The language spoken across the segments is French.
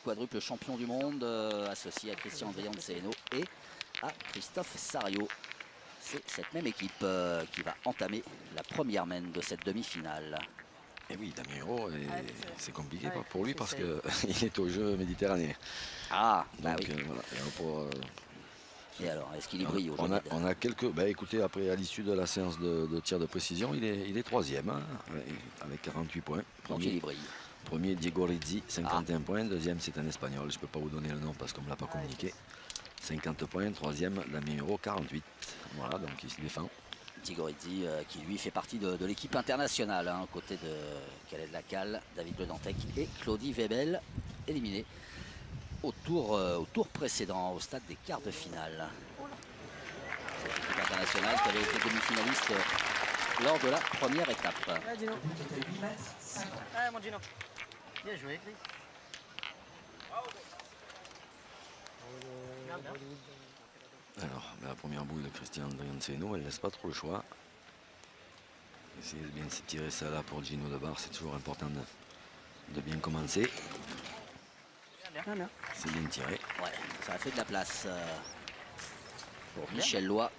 quadruple champion du monde, associé à Christian Drianceno et à Christophe Sario. C'est cette même équipe qui va entamer la première main de cette demi-finale. Et oui, Damien Hérault, c'est compliqué pour lui parce qu'il est au jeu méditerranéen. Ah, bah donc, oui. Voilà. Et alors, est-ce qu'il y brille aujourd'hui? On a quelques... Bah, écoutez, après, à l'issue de la séance de tir de précision, il est troisième, hein, avec 48 points. Donc il y brille. Premier, Diego Rizzi, 51 points. Deuxième, c'est un Espagnol. Je ne peux pas vous donner le nom parce qu'on ne me l'a pas communiqué. 50 points. Troisième, Damien Hérault, 48. Voilà, donc il se défend. Diego Rizzi qui lui fait partie de l'équipe internationale, hein, aux côtés de Khaled Lacal, David Le Dantec et Claudie Webel, éliminés au tour précédent, au stade des quarts de finale. Cette équipe internationale qui avait été demi-finaliste lors de la première étape. Ah, Gino. Ah, mon Gino. Bien joué, Chris. Alors, la première bouille de Christian Drianceno, elle ne laisse pas trop le choix. Essayer de bien tirer ça là pour Gino Debar, c'est toujours important de bien commencer. C'est bien tiré. Ouais, ça a fait de la place pour Michel Loy.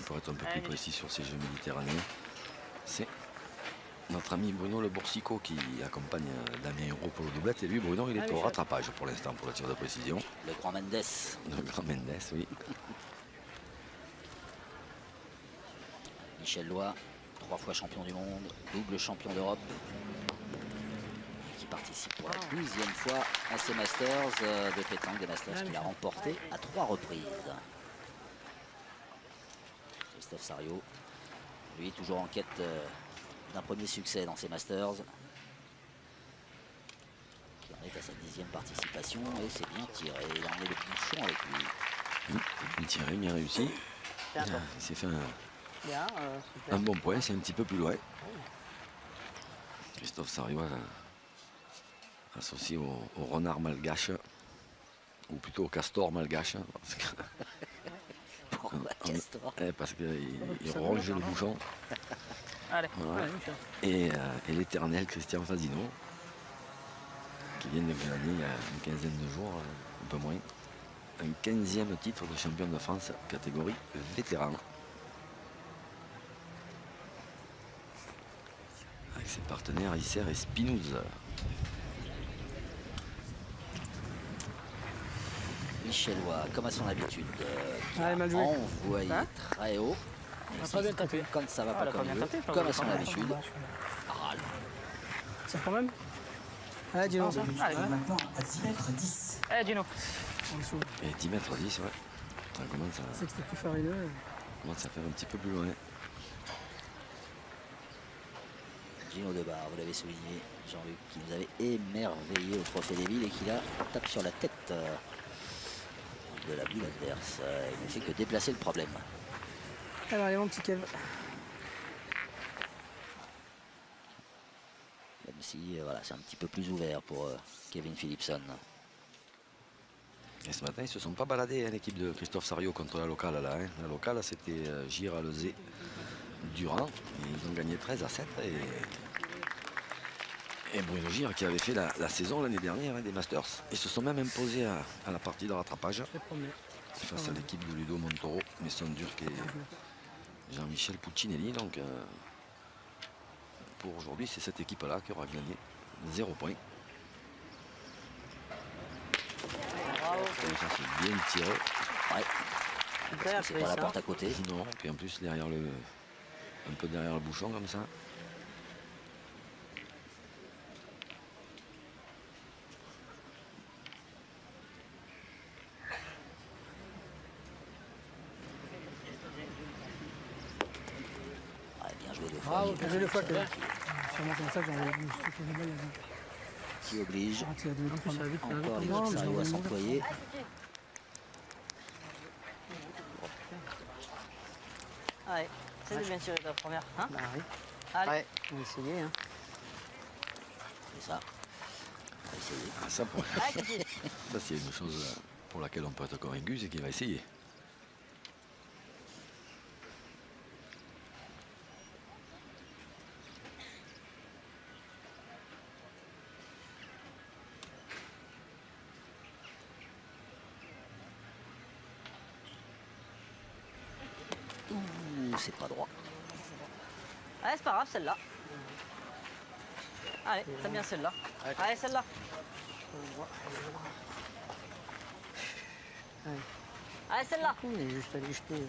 Pour être un peu plus précis sur ces jeux méditerranéens, c'est notre ami Bruno Le Boursico qui accompagne Damien Hérault pour le doublette. Et lui, Bruno, il est au rattrapage pour l'instant pour le tir de précision. Le grand Mendes. Le grand Mendes, oui. Michel Loy, 3 fois champion du monde, double champion d'Europe, qui participe pour la 12e fois à ces Masters de pétanque, des Masters qu'il a remporté à 3 reprises. Christophe Sario, lui, toujours en quête d'un premier succès dans ces Masters, qui en est à sa 10e participation, et c'est bien tiré. Il en est le bouchon avec lui. Bien tiré, bien réussi. Il s'est fait un bon point, c'est un petit peu plus loin. Christophe Sario associé au renard malgache, ou plutôt au castor malgache. Parce que pourquoi castor? Parce qu'il ronge le bouchon. Allez. Voilà. Et l'éternel Christian Fazino, qui vient de gagner il y a une quinzaine de jours, un peu moins, un 15e titre de champion de France catégorie vétéran. Avec ses partenaires Isser et Spinouz. Michel Loy, comme à son habitude, mal joué. envoyé très haut. Pas bien tapé. Quand ça va pas comme il veut, comme à son habitude. Râle. Ça quand même. Allez, Gino. Allez. Maintenant à 10 mètres 10. Allez, Gino. En dessous. Et 10 mètres 10, ouais. Ça commence C'est que c'était plus farineux. à faire un petit peu plus loin. Gino Debar, vous l'avez souligné, Jean-Luc, qui nous avait émerveillé au Trophée des Villes et qui là tape sur la tête de la boule adverse. Il ne fait que déplacer le problème. Alors, allez, mon petit Kev. Même si voilà, c'est un petit peu plus ouvert pour Kevin Philipson. Et ce matin, ils ne se sont pas baladés, hein, l'équipe de Christophe Sario contre la locale. Là, hein. La locale, c'était Giralezé Durand. Et ils ont gagné 13-7. Et Bruno Gire qui avait fait la saison l'année dernière, hein, des Masters. Ils se sont même imposés à la partie de rattrapage. Face à l'équipe de Ludo Montoro, Messon Durk et Jean-Michel Puccinelli. Donc pour aujourd'hui, c'est cette équipe-là qui aura gagné 0 points. Ça, c'est bien tiré. Ouais. C'est pas la porte à côté. Non, puis en plus derrière un peu derrière le bouchon comme ça. Ouais, bien joué deux fois. Bravo, bien joué deux fois, Kev. Sûrement comme ça que j'en ai vu. Qui oblige encore les Non, mais Sario à s'employer. Allez, c'est de bien tirer la première. Hein bah oui. Allez, on va essayer. Hein. C'est ça. On va essayer. Ah, ça, c'est une chose pour laquelle on peut être convaincu, c'est qu'il va essayer. c'est pas droit. Allez, c'est pas grave, celle-là. Allez, t'as bien celle-là. Allez, celle-là. Allez, celle-là. Il est juste allé jeter.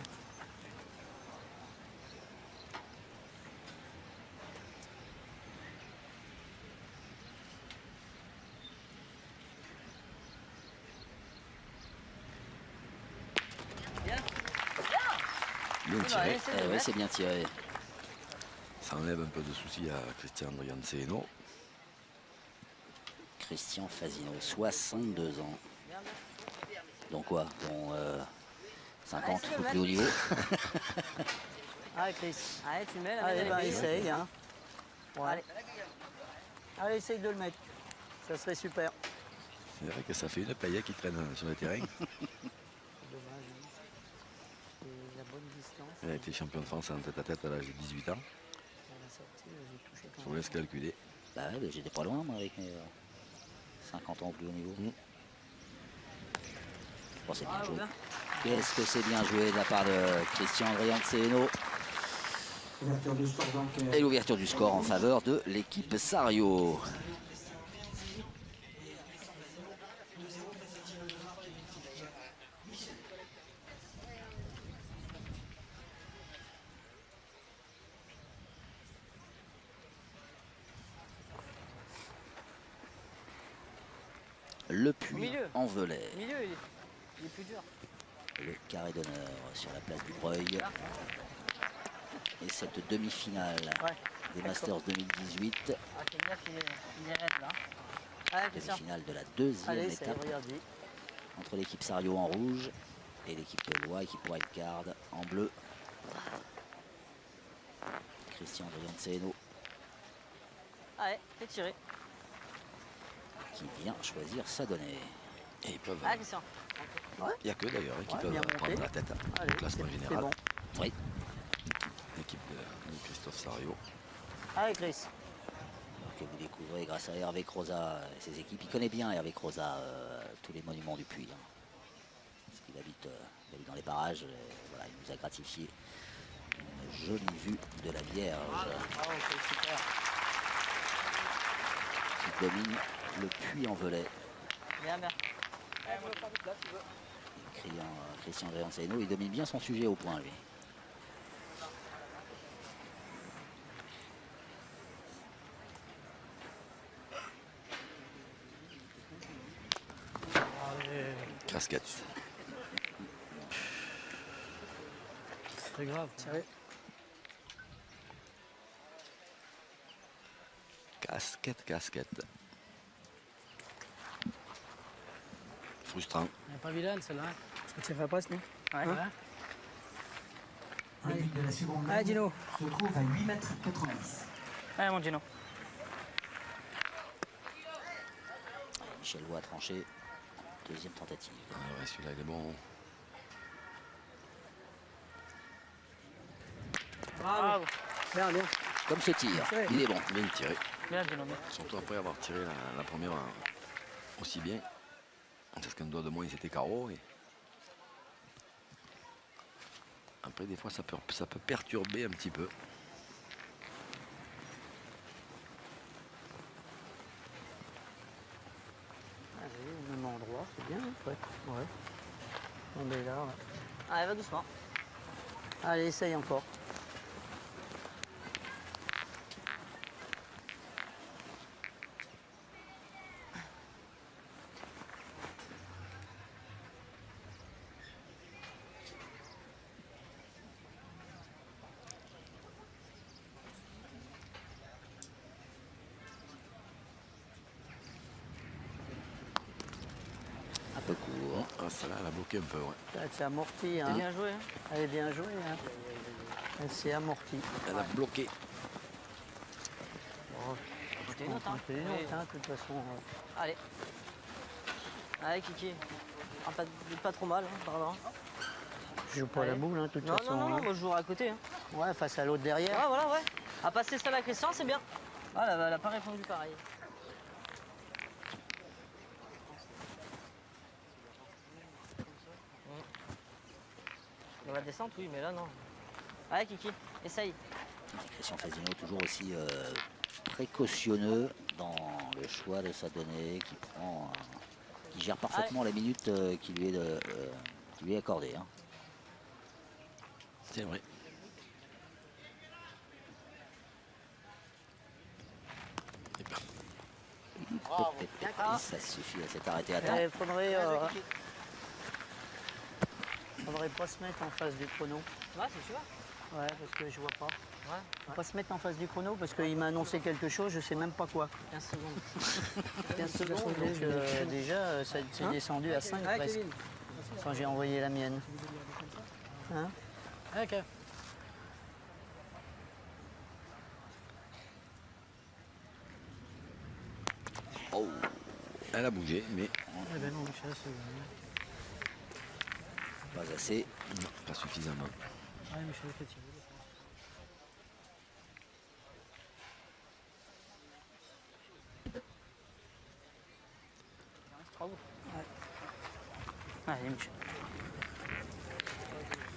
Bien tiré. Allez, c'est Eh ouais, c'est bien tiré. Ça enlève un peu de soucis à Christian Drianceno. Christian Fazino, 62 ans. Donc quoi? Bon, 50 Allez, c'est au le plus haut niveau. Allez, Chris. Allez, tu mets la Allez, mets ben dans les essaye. billes. Hein. Ouais. Allez. Allez, essaye de le mettre. Ça serait super. C'est vrai que ça fait une paillette qui traîne sur le terrain. C'est dommage. Hein. C'est la bonne distance. Elle a été champion de France en tête-à-tête à l'âge de 18 ans. À la sortie, j'ai touché quand Je vous même. laisse calculer. Bah ouais, bah, j'étais pas loin moi avec mes 50 ans au plus haut niveau. Bon, c'est bien joué. bien. Qu'est-ce que c'est bien joué de la part de Christian Drianceno. Ouverture du score donc. Et l'ouverture du score en faveur de l'équipe Sario. Le puits milieu. en Velay. Le milieu, il est plus dur. Le carré d'honneur sur la place du Breuil. Et cette demi-finale Ouais. des Masters 2018, Ah, c'est bien, il est raide là. Allez, Christian. demi-finale de la deuxième Allez, ça y est, étape regarde. entre l'équipe Sario en rouge et l'équipe Lois, équipe Wildcard en bleu. Christian Drianceno Allez, fais tirer. qui vient choisir sa donnée. Et ils peuvent. Allez, Christian. Il n'y a que d'ailleurs qui Ouais, peuvent bien prendre monté. la tête Allez, au classement c'est général. bon. Oui, L'équipe de Christophe Sario. Allez, Chris. que vous découvrez grâce à Hervé Croza et ses équipes. Il connaît bien Hervé Croza tous les monuments du Puy. Hein. Parce qu'il habite, dans les parages. Voilà, il nous a gratifié une jolie vue de la Vierge Ah, ok, super. qui domine le Puy en Velay. Bien, bien. Christian Drianceno, il domine bien son sujet au point, lui. Casquette. C'est grave. Tirez. Casquette. Frustrant. Elle n'est pas vilaine celle-là. Ça tire à presque, non? Ouais. Hein? Le but de la seconde Allez, ligne Dino. se trouve à 8 mètres 90. Allez, mon Gino. Michel Lois a tranché. Deuxième tentative. Ah ouais, celui-là il est bon. Bravo. Bien, bien. Comme ce tir, Ouais. il est bon. Bien tiré. Bien, Gino. Bien. Surtout après avoir tiré la première aussi bien. Parce qu'un doigt de moins c'était carreau. Et... Après des fois ça peut perturber un petit peu. Allez, au même endroit, c'est bien. Ouais. Ouais. On est là. Ouais. Allez, va doucement. Allez, essaye encore. Un peu court. Ah, celle-là elle a bloqué un peu. Ouais. Elle s'est amortie. Hein. Bien joué. Hein. Elle est bien jouée. Hein. Elle s'est amortie. Elle a bloqué. Bon, C'était une autre. Hein. c'est une Oui. autre, hein, de toute façon. Allez. Allez, Kiki. Ah, pas trop mal, hein, pardon. Je joue pas Allez. la boule, hein, de toute Non, façon. non, non, hein. moi je jouerai à côté. Hein. Ouais, face à l'autre derrière. Ouais, voilà, ouais. À passer celle à Christian, c'est bien. Ah, elle a pas répondu pareil. Dans la descente, oui, mais là, non. Allez, Kiki, essaye. Christian Fasino toujours aussi précautionneux dans le choix de sa donnée, qui gère parfaitement la minute qui lui est accordée. Hein. C'est vrai. Et ça suffit à s'être arrêté à temps. Il faudrait pas se mettre en face du chrono. Ouais, c'est sûr. Ouais, parce que je vois pas. Ouais. Faut pas se mettre en face du chrono parce qu'il m'a annoncé quelque chose, je sais même pas quoi. 15 secondes. 15 secondes, donc déjà, ça c'est descendu à 5 presque. Quand j'ai envoyé la mienne. Hein? Ok. Oh, elle a bougé, mais Eh ben non, Michel, c'est... Pas assez. non, pas suffisamment. Ouais, Michel fait tirer. Allez, Michel.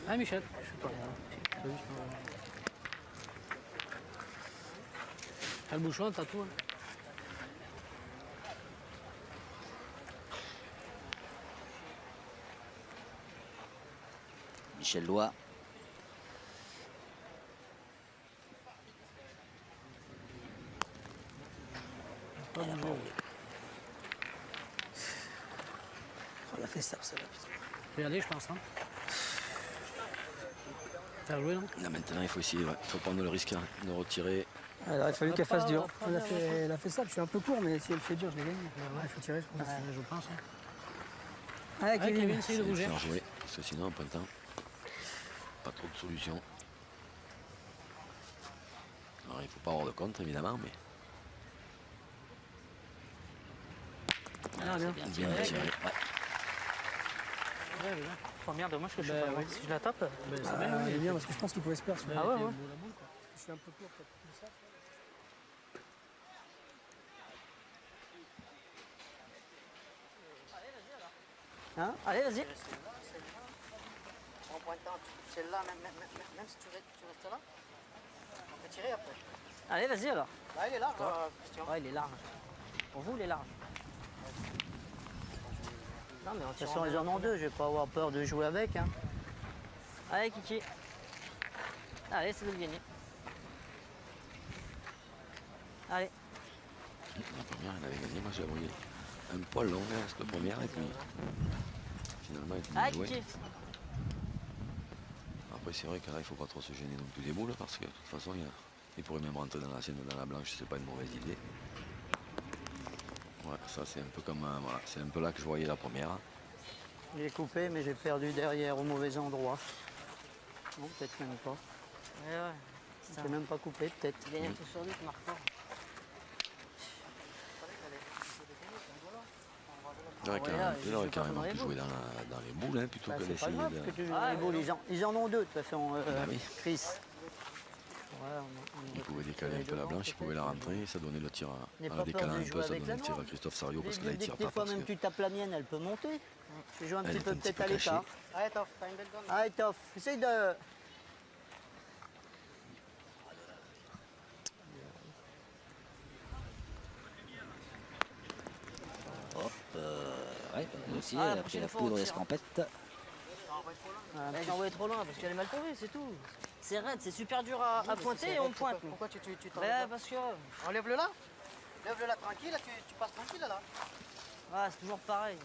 Ah, Michel. Je sais pas. T'as le bouchon, t'as tout. Hein. Michel Lois. Pas bougé. On a fait ça, va, putain. Je vais y aller, je pense. Hein. Faire jouer, non? Là maintenant, il faut essayer, il faut prendre le risque hein, de retirer. Alors, il a fallu qu'elle fasse dur. Elle a fait- Elle a fait ça, je suis un peu court, mais si elle fait dur, je l'ai gagné. Ouais, il faut tirer, je pense. Je pense. Hein. Allez, Ouais, Kevin. Kevin, essaye de bouger. Faire jouer, parce que sinon, en printemps, pas trop de solutions. Alors, il faut pas avoir de contre, évidemment, mais Ah, c'est bien tiré. bien tiré. Ouais. Ouais, ouais. Oh merde, dommage que je Ben, sais pas. oui. Si je la tape. Ben, c'est Ah, bien, il est oui. bien parce que je pense qu'il pouvait se perdre. Ouais, Ah ouais, il était ouais. beau, la boule, quoi. Je suis un peu court, peut-être plus ça. Hein? Allez, vas-y. En pointant celle-là, même si tu restes là, on peut tirer après. Allez, vas-y alors. Là, il est large, Christian. Ouais, il est large. Pour vous, il est large. Non, mais de toute façon, ils en ont deux. Je vais pas avoir peur de jouer avec. Hein. Allez, Kiki. Allez, c'est de le gagner. Allez. La première, elle avait gagné, moi je la voyais un poil long, hein, cette première, et puis finalement, elle Allez, était jouée. Kiki. Après, c'est vrai que là, il faut pas trop se gêner non plus des boules, parce que de toute façon, il pourrait même rentrer dans la sienne ou dans la blanche, c'est pas une mauvaise idée. Ouais, ça c'est un peu comme, voilà, c'est un peu là que je voyais la première. J'ai coupé, mais j'ai perdu derrière au mauvais endroit. Non, peut-être même pas. Ouais, ouais. J'ai même pas coupé, peut-être. Il gagne un peu sur lui, tu marques pas. Il aurait carrément pu jouer dans les boules, hein, plutôt que C'est pas d'essayer grave de... que tu joues dans les boules. Ils en ont deux, de toute façon, oui. Chris. Ouais, Il pouvait décaler un peu la blanche, il pouvait la rentrer, ça donnait le tir N'aie à pas la peur décalant de un jouer peu, ça avec donnait la le tir à noire. Christophe Sario, parce que là il Dès tire que des pas, fois, parce même que tu tapes la mienne, elle peut monter. Je joue un Elle petit est peu un petit peut-être peu à l'écart. Allez, Toff, t'as une belle donne. Allez, Toff, essaye de... Hop. Ouais, elle aussi, Ah, la elle a pris prochaine la fois, on poudre tire. d'escampette. J'ai envoyé trop loin parce qu'elle est mal tombée, c'est tout. C'est raide, c'est super dur à pointer et on pointe. nous. Pourquoi tu t'en Ouais, parce que... Enlève-le là. Lève-le là tranquille, là, tu passes tranquille là. Ah, c'est toujours pareil.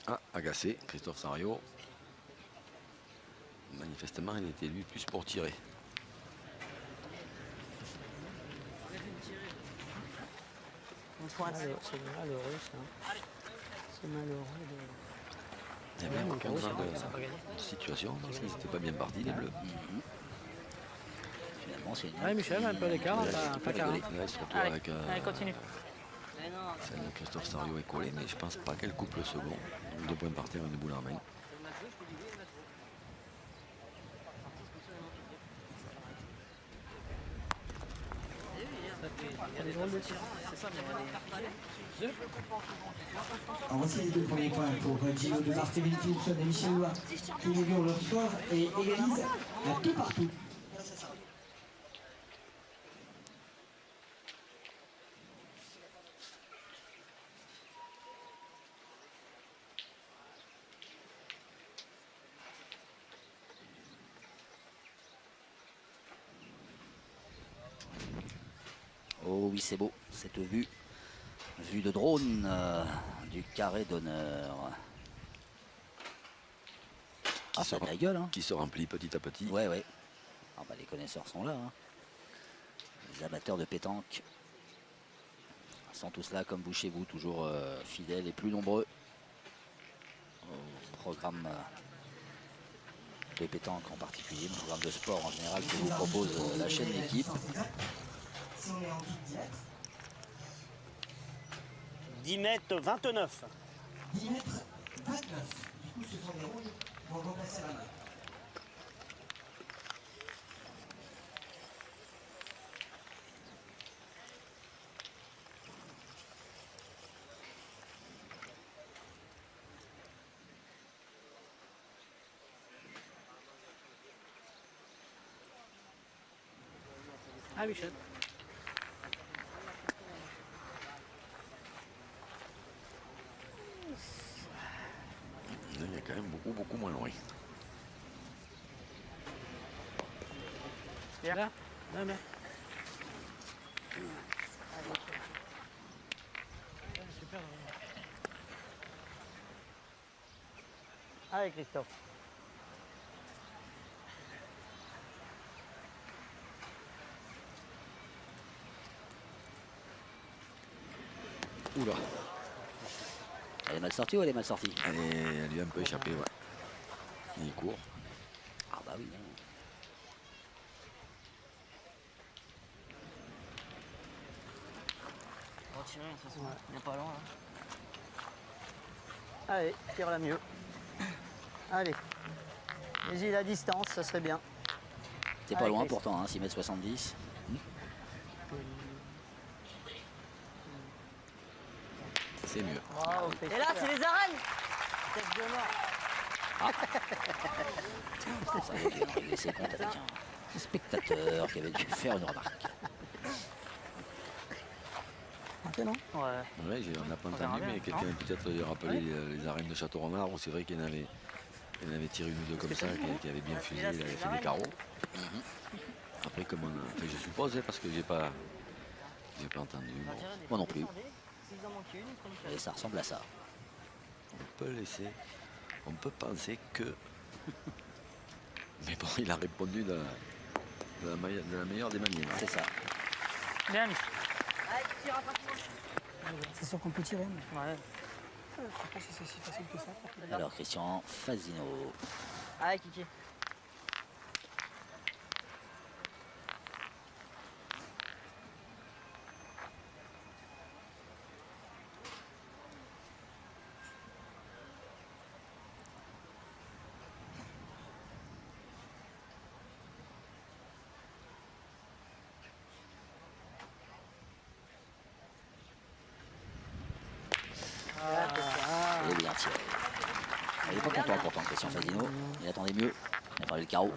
Ah, agacé, Christophe Sario. Manifestement, il était lui plus pour tirer. On pointe. C'est malheureux, ça. C'est malheureux. Il y avait un peu de situation, parce qu'ils n'étaient pas bien partis, les bleus. Finalement, c'est une... Ouais, Michel, un peu l'écart, Là, t'as 40. là, il se retrouve Allez, avec allez, continue. celle de Christophe Sario est collée, mais je pense pas qu'elle coupe le second. 2 points par terre, une boule en main. des drôles de tirs. Alors voici les deux premiers points pour Gino de Marteville Philipson et Michel Lois qui inaugurent leur score et égalisent à tout partout. Oh oui, c'est beau, cette vue de drone du carré d'honneur. Ah, ça a de la gueule, hein. Qui se remplit petit à petit. Ouais, ouais. Ah bah, les connaisseurs sont là, hein. Les amateurs de pétanque sont tous là, comme vous chez vous, toujours fidèles et plus nombreux au programme de pétanque en particulier, le programme de sport en général que vous propose la chaîne L'équipe. Si on est en toute diète, 10 mètres 29. 10 mètres 29. Du coup, ce sont les rouges vont remplacer la main. Ah, Michel. Il y a quand même beaucoup moins loin. Là, là, là. Super. Allez, Christophe. Oula. Elle est mal sortie ou elle est mal sortie? Elle lui a un peu échappé, ouais. Il court. Ah bah oui. Retirer, de toute façon, il n'est pas loin. Allez, tire la mieux. Allez. Vas-y, la distance, ça serait bien. C'est pas Allez, loin Chris. pourtant, hein, 6,70 m. C'est mieux. Bravo, Et là, c'est les arènes. Tête de mort. Ça avait bien réglé ses comptes avec un spectateur qui avait dû faire une remarque. Ok, non? Ouais. Ouais, on n'a pas verra entendu, bien, mais quelqu'un a peut-être lui rappelé les arènes de Château-Renard où c'est vrai qu'il en avait tiré une ou deux comme ça, qui avait bien fusé, il avait fait des carreaux. Après, comme enfin, je suppose, hein, parce que j'ai pas entendu. Bon, Moi non plus. S'il en manque une, comme Et ça ressemble à ça. on peut penser que. Mais bon, il a répondu de la meilleure des manières. C'est ça. Bien, Michel. Allez, tu tires rapidement. C'est sûr qu'on peut tirer, mais Ouais. je sais pas si c'est si facile que ça. Alors Christian Fazino. Allez, Kiki. Il est bien tiré. Il n'est pas content pourtant, Christian Fazino. Il attendait mieux. Il attendait le carreau.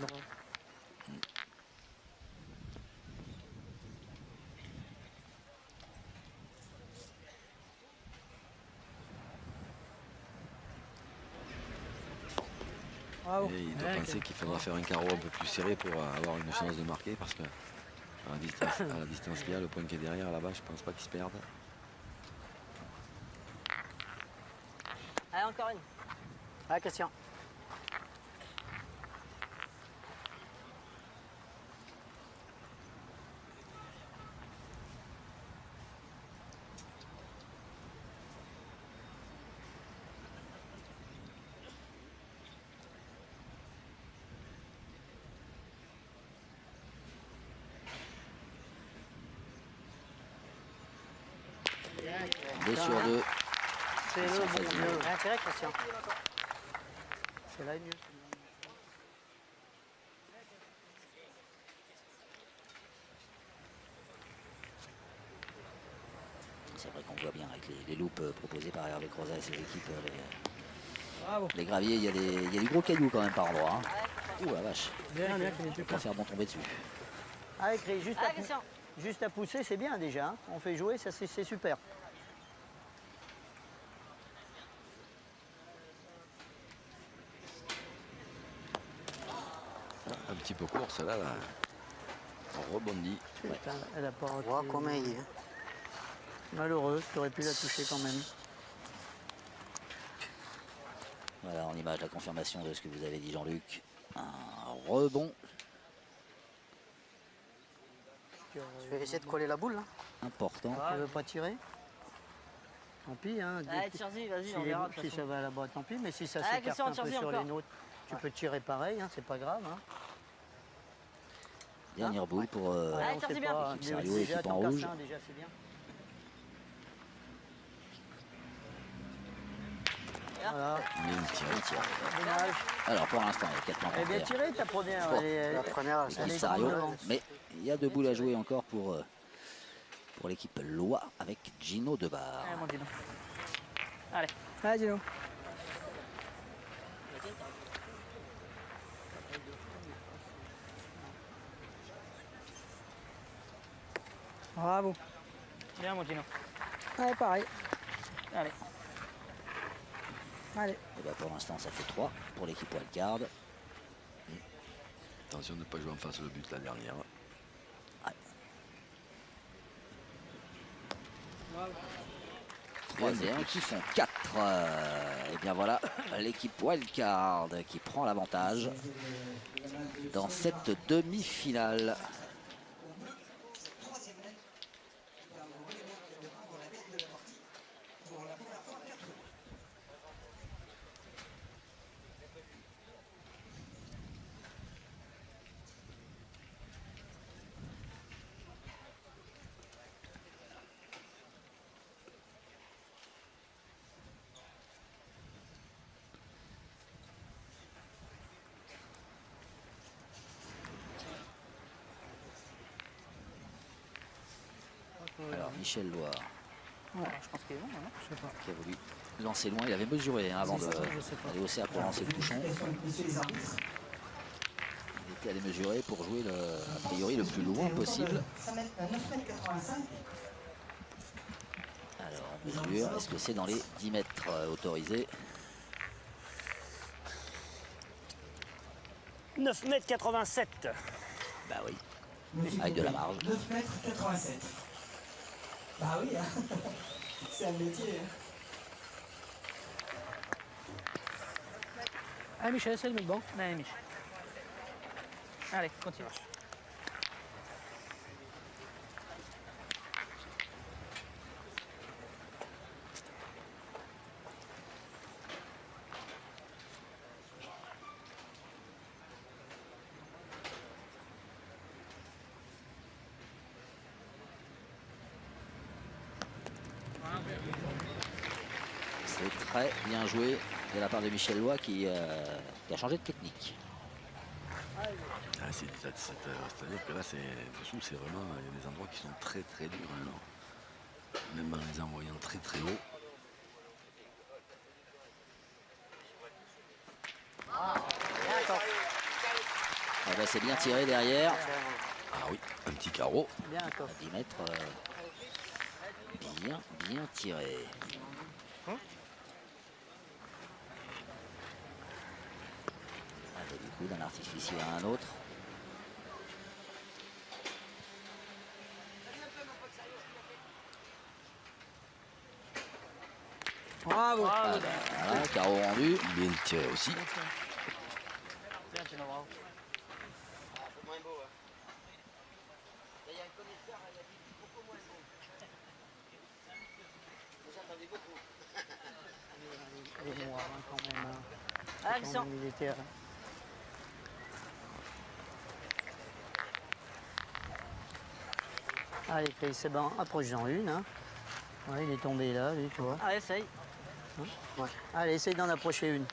Bravo. Et il doit penser qu'il faudra faire un carreau un peu plus serré pour avoir une chance de marquer, parce que à la distance qu'il y a, le point qui est derrière là-bas, je pense pas qu'il se perde. Allez, encore une. Allez, Christian. Deux sur deux. C'est le Christian bon Fazino. mieux. Rien tiré, Christian. C'est là le mieux. c'est vrai qu'on voit bien avec les loupes proposées par Hervé Crozat et ses équipes. Bravo. Les graviers, il y a des gros cailloux quand même par endroit. Hein. Ouh la vache, Bien, bien, qu'il n'y ait plus on va faire bon tomber dessus. Allez, Chris, juste à pousser, c'est bien déjà. Hein. On fait jouer, ça c'est super. Un petit peu court, celle-là, là. On rebondit. Putain, elle a pas raté. Vois comment il est. Malheureux, tu aurais pu la toucher quand même. Voilà, en image, la confirmation de ce que vous avez dit, Jean-Luc. Un rebond Je vais essayer de coller la boule là. important. Tu veux pas tirer? Tant pis, hein. Allez, tire-y, vas-y, Si, on verra. de si toute ça façon. va là-bas, tant pis. Mais si ça Allez, s'écarte Christian, un peu tire-y sur encore. les nôtres, tu peux tirer pareil, hein, c'est pas grave. Hein. Dernière boule pour Ouais, Allez, on tire-y sait bien. pas. Équipe Sérieux, Déjà, équipe en t'en casses rouge. un, déjà, c'est bien. Voilà, Bien tiré. bien tiré. dommage. Alors pour l'instant, il y a 4 points Elle est bien pour faire. tirée ta première. Oh. La première, Elle Équipe est Sérieux, grande. mais il y a 2 boules à jouer encore pour l'équipe Loire avec Gino Debar. Allez, mon Gino. Allez. Allez, Gino. Bravo. Bien, mon Gino. Allez, pareil. Allez. Allez. Et ben pour l'instant, ça fait 3 pour l'équipe Wildcard. Attention de ne pas jouer en face le but la dernière. Troisième qui font 4. Et bien voilà, l'équipe Wildcard qui prend l'avantage dans cette demi-finale. Alors Michel Loire Je pense qu'il est bon, non? Je sais pas. qui a voulu lancer loin, il avait mesuré hein, avant C'est ça, je sais pas. d'aller au cercle pour lancer le touchon. Messieurs les arbitres, Il était allé mesurer pour jouer a priori le plus loin possible. 9 mètres 85. Alors on mesure, est-ce que c'est dans les 10 mètres autorisés? 9 mètres 87. Bah oui, avec de la marge. 9 mètres 87. Bah oui, hein. C'est un métier. Hein. Allez, Michel, c'est le mec bon. Allez, Mich. Allez, continue. C'est très bien joué de la part de Michel Lois qui a changé de technique. Ah, c'est-à-dire que là, dessous, c'est vraiment, il y a des endroits qui sont très très durs. Hein, même en les envoyant très très haut. Ah bah, c'est bien tiré derrière. Ah oui, un petit carreau. Bien, toi. À 10 mètres. Bien tiré. Du coup, d'un artificiel à un autre. Bravo. Ah bah, voilà, carreau rendu. Bien tiré aussi. Bien, Gino, bravo. Elle est noire, hein, quand même. Hein. Allez, Quand Christian. même militaire. Allez, Chris, c'est bon. Approche-en une. Hein. Ouais, il est tombé là, lui, tu vois. Allez, essaye. Ouais. Allez, essaye d'en approcher une.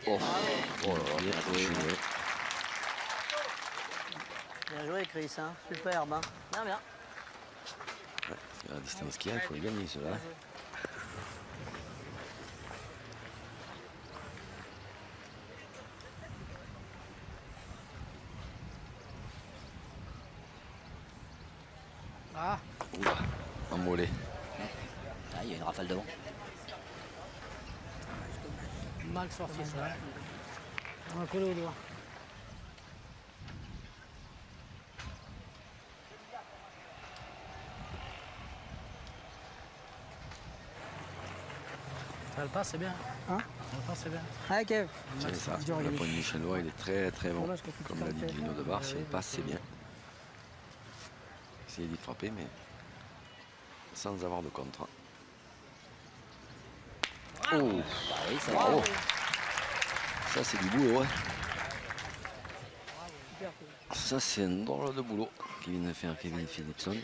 Oh, oh là là, bien joué. Bien joué, Chris, hein. Superbe. Hein. Bien, bien. Ouais, c'est la distance qu'il y a, il faut les gagner ceux-là. Ah, Oula, un mollet. Ah, il y a une rafale devant. mal sorti ça. On va coller au doigt. Ça le passe, c'est bien. Hein? Ça le passe, c'est bien. Ah, Kev. C'est ça, dur à le gagner. point de Michelot, il est très très bon. Voilà, je crois que Comme tu l'a dit t'en fais. Lino de Bar, si elle passe, c'est bien. Essayer d'y frapper, mais sans avoir de contre. Oh, Ah oui, ça va. bravo. Ça, c'est du boulot, hein. Ça, c'est un drôle de boulot qui vient de faire Kevin Philipson.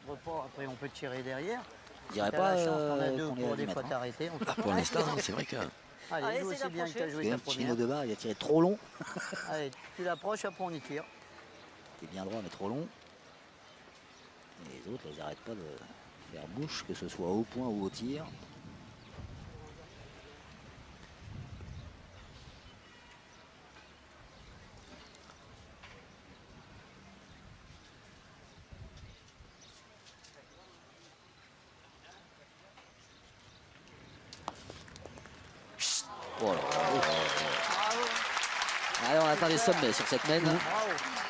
Contre pas, après on peut tirer derrière. Je dirais T'as pas la chance, t'en as deux qu'on est pour à 10 des fois mètres. Hein. t'arrêter. Pour l'instant, c'est vrai que Allez, joue essaye aussi bien que t'as d'approcher. joué Et ta un première. Chino de Bar, il a tiré trop long. Allez, tu l'approches, après on y tire. T'es bien droit, mais trop long. Et les autres, ils n'arrêtent pas de faire bouche, que ce soit au point ou au tir. Oh là là, oh là là. Allez, on atteint les sommets sur cette mène. Bravo,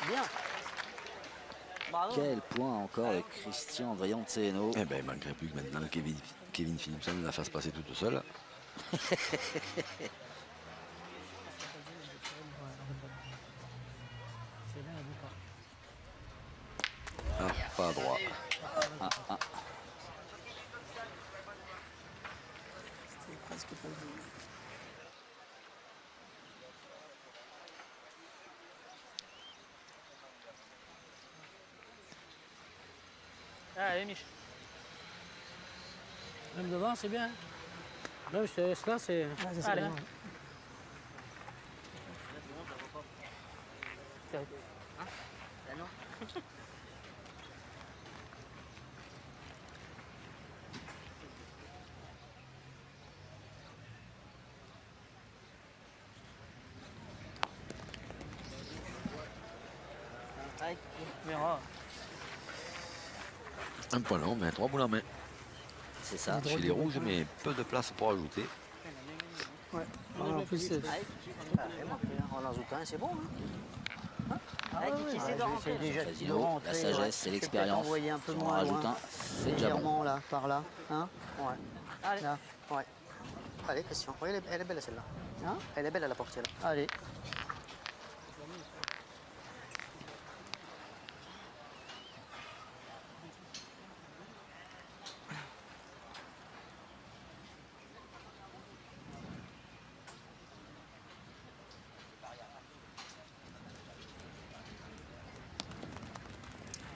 bien. Bravo. Quel point encore de Christian Drianzeno. eh ben, il manquerait plus que maintenant Kevin Philipson la fasse passer toute seule. C'est bien, elle part. Ah, pas droit. C'était presque pas le bon. Allez, Mich. Même devant, c'est bien. Même je te laisse là, c'est. Allez. bien. Allez, on verra. Un point long, mais 3 boules en main. C'est ça. Chez les rouges, mais peu de place pour ajouter. Ouais. En plus, c'est. On en ajoute un, c'est bon. Hein? Allez, Kiki, c'est de rentrer. J'essaie déjà de Casino, rentrer, la sagesse, ouais. c'est Je vais l'expérience. peut-être envoyer un peu Si on en moins rajoute loin. un, c'est déjà bon. Légèrement là, par là. Hein? Ouais. Allez. Là. Ouais. Allez, Christian. Oui, elle est belle celle-là. Hein? Elle est belle à la portière. Allez.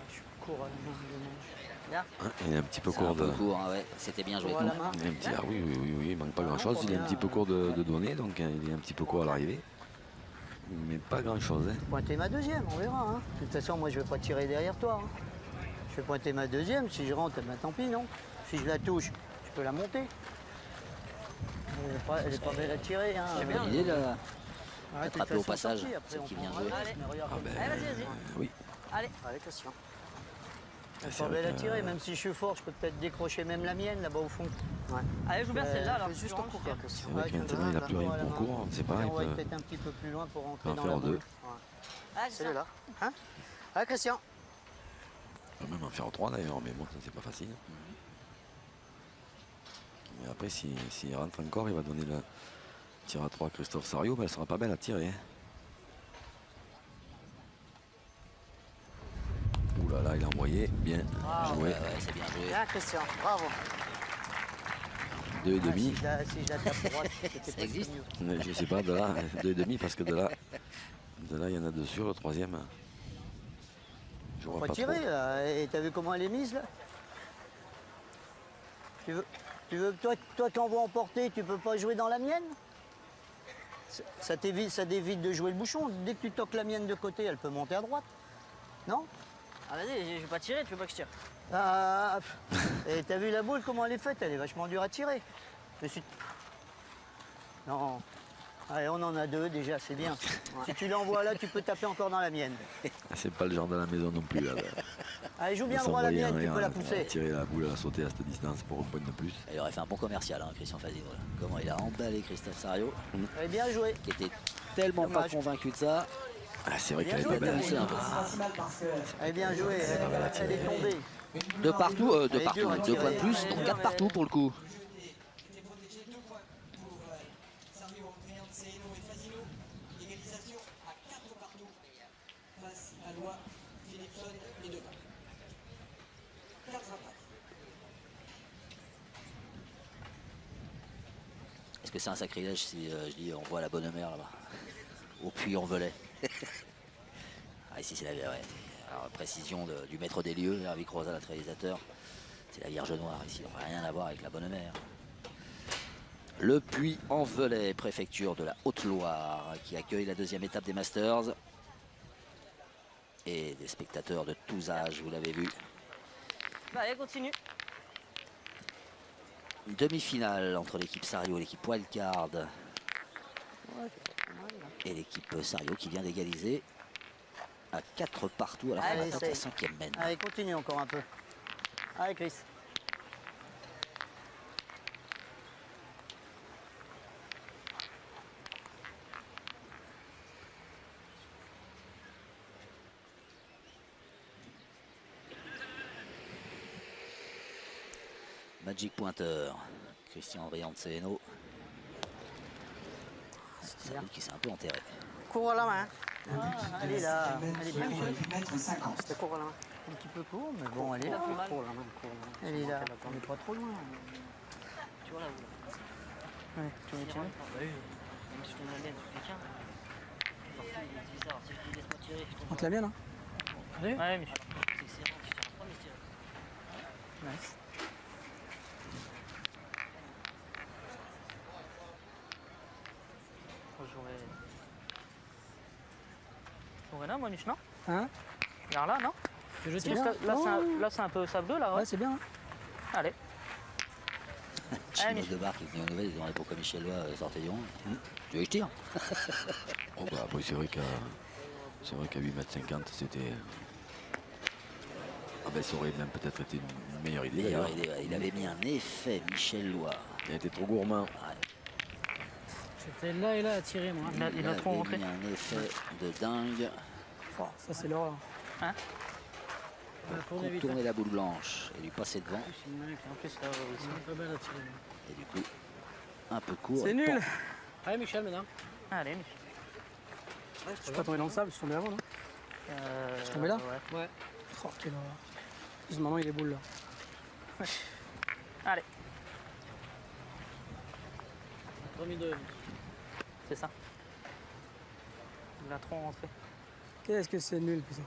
Je suis court à la main, dommage. Hein, il est un petit peu C'est court un peu de. court, hein, ouais. C'était bien joué. Court à la main. Il est un petit... Ah oui, oui, oui, oui, il manque pas grand-chose. Il est un petit peu court de données, donc il est un petit peu court à l'arrivée. Mais pas grand-chose. Hein. Pointer ma deuxième, on verra. Hein. De toute façon, moi, je vais pas tirer derrière toi. Hein. Je vais pointer ma deuxième. Si je rentre, ben, tant pis, non. Si je la touche, je peux la monter. Elle est pas belle à tirer. Hein. C'est bien l'idée, là. Ouais, de toute Attraper au façon, passage, tant pis, après, c'est on qui vient prendra jouer. le Allez. reste, mais regarde Ah comme ben, ça. Allez, vas-y, vas-y. oui. Allez. Allez, Christian. Elle est c'est pas vrai belle à que- tirer, même si je suis fort, je peux peut-être décrocher même la mienne là-bas au fond. Allez, joue bien celle-là, alors. Juste tu pour toi, Christian. C'est vrai que maintenant, il n'a plus rien pour court. On ne sait pas. On Il va peut peut-être un petit peu plus loin pour rentrer en dans faire la deux. boule. Allez, c'est ça. Celui-là. Hein? Allez, Christian. Il peut même en faire 3 d'ailleurs, mais bon, ça c'est pas facile. Mais après, s'il rentre encore, il va donner le tir à 3 à Christophe Sario. Ben, elle sera pas belle à tirer. Hein. Ouh là là, il a envoyé. Bien joué. Ouais, ouais, c'est bien joué. Bien, Christian. Bravo. 2,5. Si je la tape droite, c'était presque existe mieux. Mais je sais pas, de là, 2,5 parce que de là, il y en a deux sur. Le troisième, je vois Pas pas tirer trop. là. Et t'as vu comment elle est mise là? Toi qui envoies emporter, tu peux pas jouer dans la mienne? Ça t'évite de jouer le bouchon. Dès que tu toques la mienne de côté, elle peut monter à droite. Non? Ah vas-y, je vais pas tirer, tu veux pas que je tire? Ah, et t'as vu la boule, comment elle est faite? Elle est vachement dure à tirer. Non. Allez, on en a deux déjà, c'est bien. Si tu l'envoies là, tu peux taper encore dans la mienne. C'est pas le genre de la maison non plus. Là, Allez, joue bien droit à la mienne, tu peux la pousser. Tirer la boule, la sauter à cette distance pour un point de plus. Il aurait fait un bon commercial, hein, Christian Fazino. Là. Comment il a emballé Christophe Sario, Allez, bien joué. qui était tellement pas convaincu de ça. Ah, c'est vrai Bien qu'elle joué, est belle. David. un peu. Allez, bien joué. Elle est tombée. Deux partout, Elle est dure à deux points de tirer. plus, donc 4 partout pour le coup. Été protégé 2 points pour Sario, Brianzeno et Fazino. Égalisation à 4 partout face à Lois, Philipson et Depas. 4 à 4. Est-ce que c'est un sacrilège si je dis on voit la bonne mère là-bas au Puy-en-Velay? Ah, ici c'est la ouais. Alors, précision du maître des lieux, Hervé Croza, notre réalisateur. C'est la Vierge Noire ici, on n'a rien à voir avec la bonne mère. Le Puy-en-Velay, préfecture de la Haute-Loire, qui accueille la deuxième étape des Masters. Et des spectateurs de tous âges, vous l'avez vu. Bah allez, continue. Une demi-finale entre l'équipe Sario et l'équipe Wildcard. Et l'équipe Sario qui vient d'égaliser à 4 partout à la fin Allez, de la 5e mène. Allez, continue encore un peu. Allez, Chris. Magic pointeur, Christian Brianzeno. C'est lui qui s'est un peu enterré. Cours à la main. Elle est là. Elle Elle est bien jouée. 50. C'est cours à la main. Un petit peu court, mais bon, elle est là. Cours à la main, Elle est là. On n'est pas trop loin. Tu vois là où là? Ouais, tu veux tirer? Bah oui. Même si tu me la mienne, tu fais qu'un. Parfois il est bizarre. Si je dis laisse-moi tirer, je tombe. On te la mienne, hein? Ouais, mais c'est serrant, tu tires pas, mais c'est serré. Nice. J'aurais là, Moniche, non? Hein? Regarde là, non? Je Juste là, c'est un peu sableux, là, ouais. Ouais, c'est bien. Hein? Allez. Chino de Bar qui est venu aux nouvelles, ils ont pour comme Michel Lois sortait du rond. Tu veux que je tire? Oh bah après c'est vrai qu'à 8,50 m c'était. Ah ben ça aurait même peut-être été une meilleure idée. Meilleure d'ailleurs. idée, ouais. Il avait mis un effet, Michel Lois. Il a été trop gourmand. J'étais là et là à tirer, moi. Il a trop avait rentré. mis un effet de dingue. Oh, ça, c'est l'horreur. Hein? On va tourner vite. Contourner la boule blanche et lui passer devant. En plus, là, C'est pas belle à tirer. Et du coup, un peu court. C'est Et nul. pan. Allez, Michel, maintenant. allez, Mich. Je suis pas tombé dans le sable, je suis tombé avant, non? Je suis tombé là? Ouais. Ouais. Oh, quelle horreur. Juste maintenant, il est boule là. Allez, 3002. c'est ça. Il a trop rentré. Qu'est-ce que c'est nul, putain.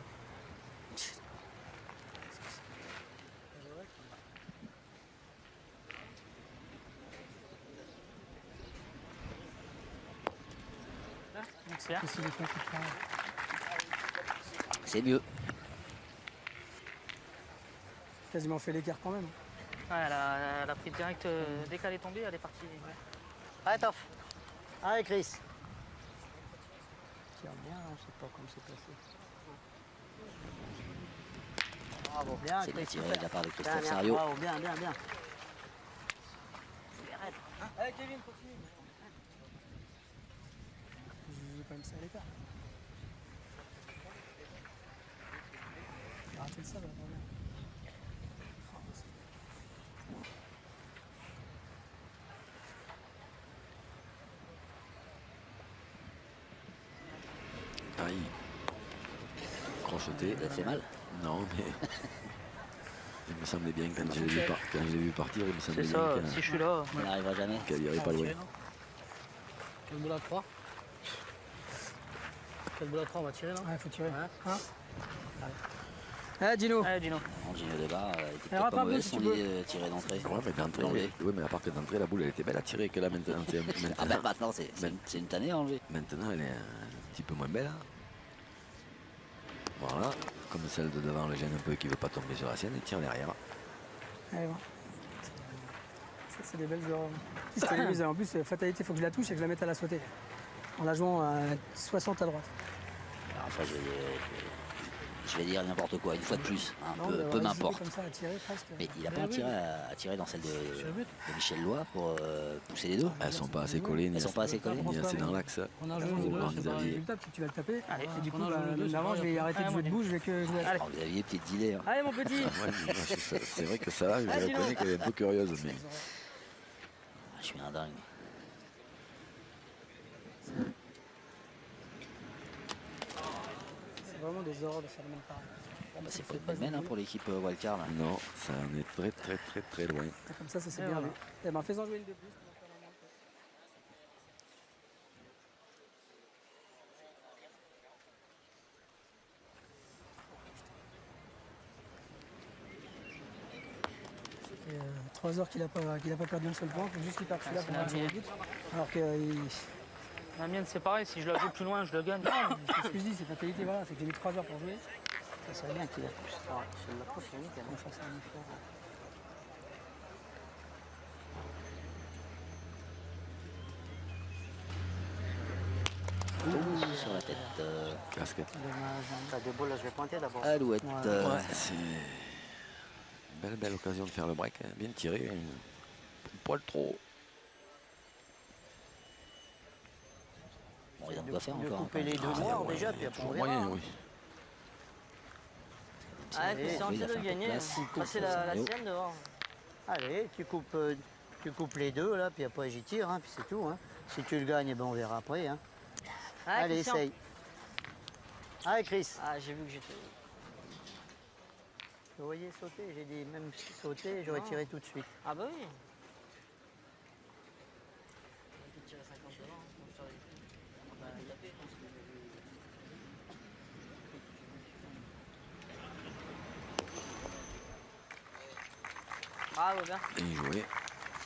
C'est bien. Qu'est-ce qu'il fait qu'il prend? C'est mieux. Quasiment fait l'écart quand même. Ouais, elle a pris direct. Dès qu'elle est tombée, elle est partie. Ouais. Allez, Toff. Allez, Chris. Tire bien, je sais pas comment c'est passé. Bravo, bien, C'est bien Chris. tiré de la part de Bien, Christophe bien, Sario. bravo, bien, bien, bien. Allez, Kevin, continue. Je vais pas me ça à l'écart. Il a raté le sable, là, vraiment. Aïe. Crocheté. Ça te fait mal? Non mais. Il me semblait bien quand je l'ai vu, partir, il me semblait C'est bien ça, qu'elle si je suis là. On n'arrivera jamais. irait pas loin. Quelle boule à 3? Quelle boule à 3, on va tirer là? Ouais, faut tirer. Hein? Dino. Allez, Dino. Gino Debar était peut-être pas rattrape-le mauvais si son tu peux. tiré d'entrée. Ouais, mais d'entrée, Enlevé. ouais, mais à part que d'entrée, la boule, elle était belle à tirer que là maintenant. Ah ben maintenant, c'est une tannée à enlever. Maintenant, elle est un petit peu moins belle. Hein. Voilà, comme celle de devant, le gêne un peu qui veut pas tomber sur la sienne, il tire derrière. Allez, voir. Ça, c'est des belles erreurs. Si je te l'ai mise, en plus, fatalité, il faut que je la touche et que je la mette à la sauter. En la jouant à 60 à droite. Alors, enfin, je vais dire n'importe quoi, une fois de plus. Hein, Non, peu d'avoir m'importe. hésité comme ça à tirer presque. Mais il n'a pas intérêt à tirer dans celle de Michel Lois pour pousser les deux. Elles sont pas assez collées, Elles sont pas assez collées. ni assez dans l'axe. On a un jeu, Faut voir c'est pas un Xavier. résultat, parce que tu vas le taper. Allez. Et du coup, On a un jeu, même avant, je vais arrêter de jouer debout, je vais que jouer à Alors, vous aviez petite idée. Hein. Allez, mon petit. Ouais, c'est vrai que ça, je reconnais qu'elle est un peu curieuse. Mais... Je suis un dingue. C'est vraiment des horreurs de faire le même pareil. Bon, bah, c'est pas une bonne mène pour l'équipe Wildcard. Là. Non, ça en est très loin. Comme ça c'est bien voilà. vu. Eh ben, fais-en jouer une de plus. qu'on va faire un moins. Ça fait 3 heures qu'il n'a pas perdu un seul point. Il faut juste qu'il perde celui-là pour c'est marquer la le but. Alors que La mienne, c'est pareil. Si je la joue plus loin, je le gagne. c'est ce que je dis, c'est fatalité, voilà, c'est que j'ai mis 3 heures pour jouer. Ça serait bien qu'il la pousse. Ah, celle-là, pousse, c'est nickel. On va faire ça un effort. Sur la tête. Casquette. Dommage. T'as des boules, là, je vais pointer d'abord. Alouette. Ouais, c'est une belle occasion de faire le break. Hein. Bien tiré, un poil trop. Bon, il y a de quoi faire De encore. couper hein, les quand deux même. noirs déjà, puis après on verra. Moyen, oui. Ah, puis c'est Oui, envie il a de fait un peu de gagner. place. Ah, c'est la Scénario. sienne dehors. Allez, tu coupes les deux, là, puis après j'y tire, hein, puis c'est tout. Hein. Si tu le gagnes, eh ben, on verra après. Hein. Allez, Christian. essaye. Allez, Chris. Ah, j'ai vu que j'étais. Vous voyez sauter, j'ai dit même sauter, j'aurais tiré tout de suite. Ah, bah oui. Je vais tirer 50 devant. Donc sur les- Bah, il a fait, je pense que- Ah, ouais, bien. Bien joué.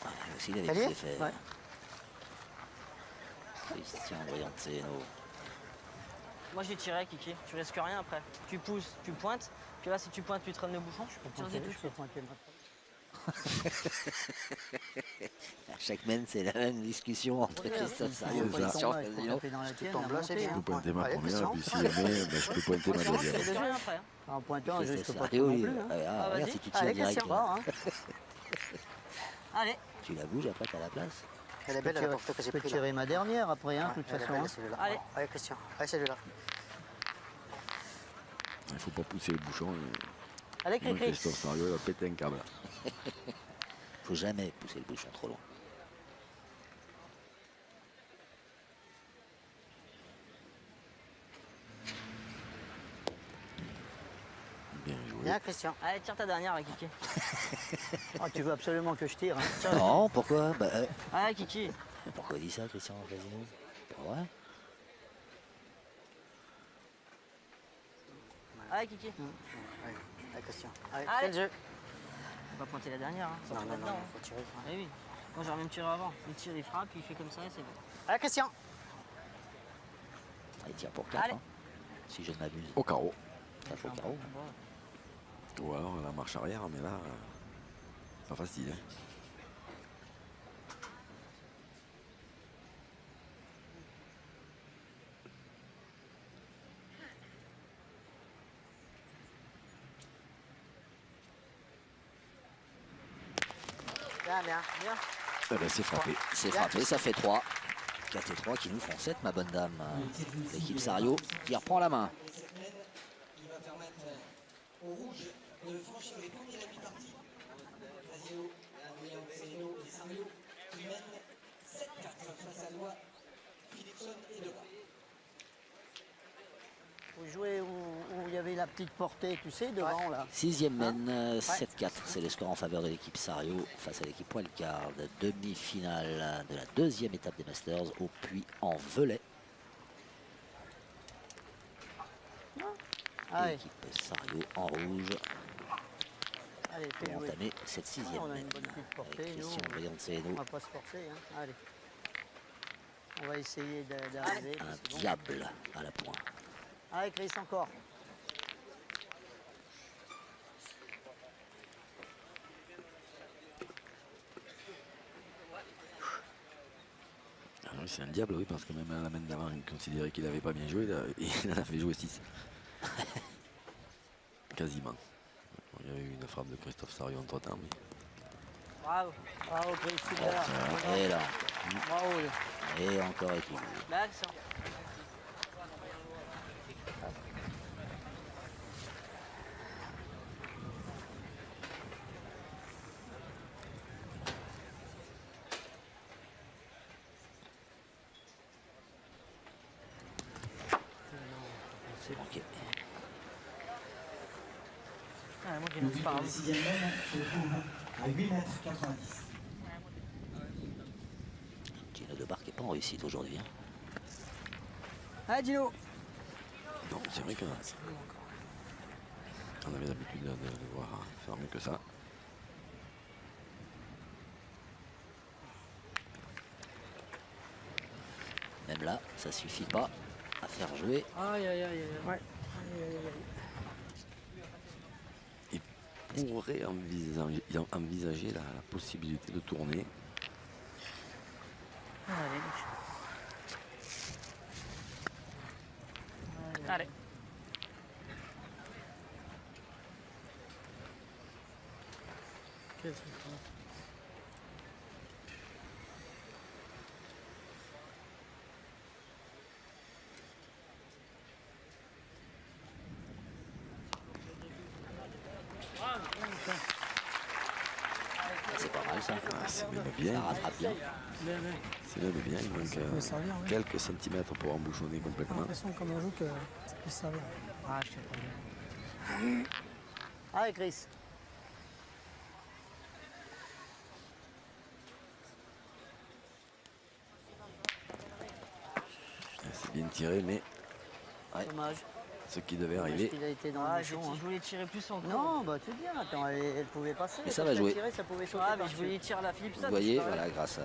Ah, aussi, il avait Allez, qui s'est fait. ouais. Christian Brianteno. Moi, j'ai tiré, Kiki. Tu risques rien après. Tu pousses, tu pointes. Puis là, si tu pointes, tu traînes le bouchon. Tu Pointer, tout de je peux suite. pointer maintenant. À chaque mène, c'est la même discussion entre Christophe Sariot C'est et ça. Christian Ouais, je peux Casino. taper dans la tienne, tombes la là, c'est montée, bien. Je peux pointer ma Allez, première, Christian. puis si jamais, ben, je peux pointer ma Tu deuxième. risques rien après. Hein. En pointant, je risque Christophe pas trop Sariot, non il- plus. Hein. ah, regarde, vas-y. si tu tires Allez, direct, Christian, va, hein. Allez. tu la bouges, après, t'as la place. Elle est Je belle, peux la porte que tirer, j'ai je peux pris là. tirer ma dernière après, hein, de toute Elle est façon. belle, Hein. celui-là. Allez. Allez, Christian. Allez, celui-là. Il ne faut pas pousser le bouchon. Allez, Sinon, Cricri. Christophe Sariot il va péter un câble. Faut jamais pousser le bouchon trop loin. Bien joué. Bien, Christian. Allez, tire ta dernière, là, Kiki. Ah, tu veux absolument que je tire. Hein. Non, pourquoi bah, Allez, Kiki. pourquoi il dit ça, Christian Casino? Pas vrai. Allez, Kiki. Allez, Christian. Allez, Allez. fais le jeu. On va pointer la dernière. Hein. Ça Non, va non, pas non, dedans, faut tirer. hein. Eh oui. Moi, j'aurais même tiré avant. Il tire, il frappe, il fait comme ça et c'est bon. Allez, Christian. Il tire pour 4, Allez. hein, si je ne m'abuse. Au carreau. Ça fait au carreau. Ou alors la marche arrière, mais là, pas facile. Hein. Bien, bien. Bien. Eh ben, c'est frappé. C'est frappé, ça fait 3. 4 et 3 qui nous font 7, ma bonne dame. L'équipe Sariot qui reprend la main. Cette mène qui va permettre aux rouges de franchir les premiers de la mi-partie. Casino, Adrien Céno et Sario qui mènent 7-4 face à Lois, Philipson et Debat. Vous jouez où il y avait la petite portée, tu sais, devant là. 6e mène, 7-4. C'est le score en faveur de l'équipe Sariot face à l'équipe Wildcard. Demi-finale de la 2e étape des Masters au Puy-en-Velay. Allez. L'équipe Sario en rouge Allez, fais pour jouer. entamer cette 6e On a une manche. bonne petite portée, Avec nous. Christian On Brianceno, va pas se forcer. Hein. Allez. On va essayer d'arriver. puis un c'est bon. diable à la pointe. Allez, Chris, encore. Ah oui, c'est un diable, oui, parce que même à la main d'avant, il considérait qu'il n'avait pas bien joué, là, il en a fait jouer 6. Quasiment. Bon, il y avait eu une frappe de Christophe Sario entre temps, mais Bravo. Bravo, Chris, super. Et là, Bravo. et encore équilibré. L'accent. C'est manqué. Ah, moi, j'ai Le une but pas de la grave. 6e manche se trouve à 8,90 m. Gino Debarc n'est pas en réussite aujourd'hui. Hein. Allez, Gino. non, c'est vrai que on avait l'habitude de le voir faire mieux que ça. Même là, ça suffit pas à faire jouer. Aïe, aïe, aïe, aïe. Ouais. Il pourrait envisager la possibilité de tourner. Allez. C'est pas mal ça. Ah, c'est même bien. Ça rattrape bien. C'est même bien. Il manque peut servir, oui. quelques centimètres pour embouchonner J'ai complètement. l'impression, comme on joue, que ça peut servir. Ah, je sais pas. Allez, Chris. C'est bien tiré, mais Dommage. ce qui devait Dommage arriver. qu'il a été dans Ah, le je bouchon. Hein. voulais tirer plus en Non, bah c'est bien. Attends, elle pouvait passer. Mais ça Quand va elle jouer. tirait, ça pouvait sauter Ah, mais je par-dessus. voulais tirer la Philipson. Vous voyez, voilà, grâce à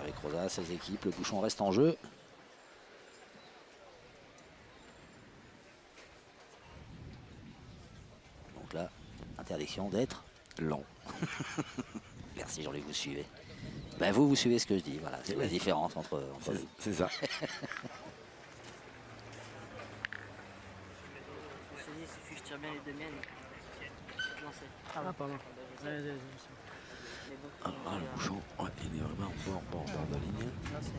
Eric Rosa, ses équipes, le bouchon reste en jeu. Donc là, interdiction d'être lent. Merci Jean-Luc, vous suivez. Ben vous suivez ce que je dis, voilà, c'est la différence entre nous. C'est ça. Je me suis dit, il suffit que je tire bien les deux miennes. Lancer. Ah, pardon. Allez, allez, allez. Mais bon, Ah, le bouchon, ouais, il est vraiment bord de la ligne. là, c'est...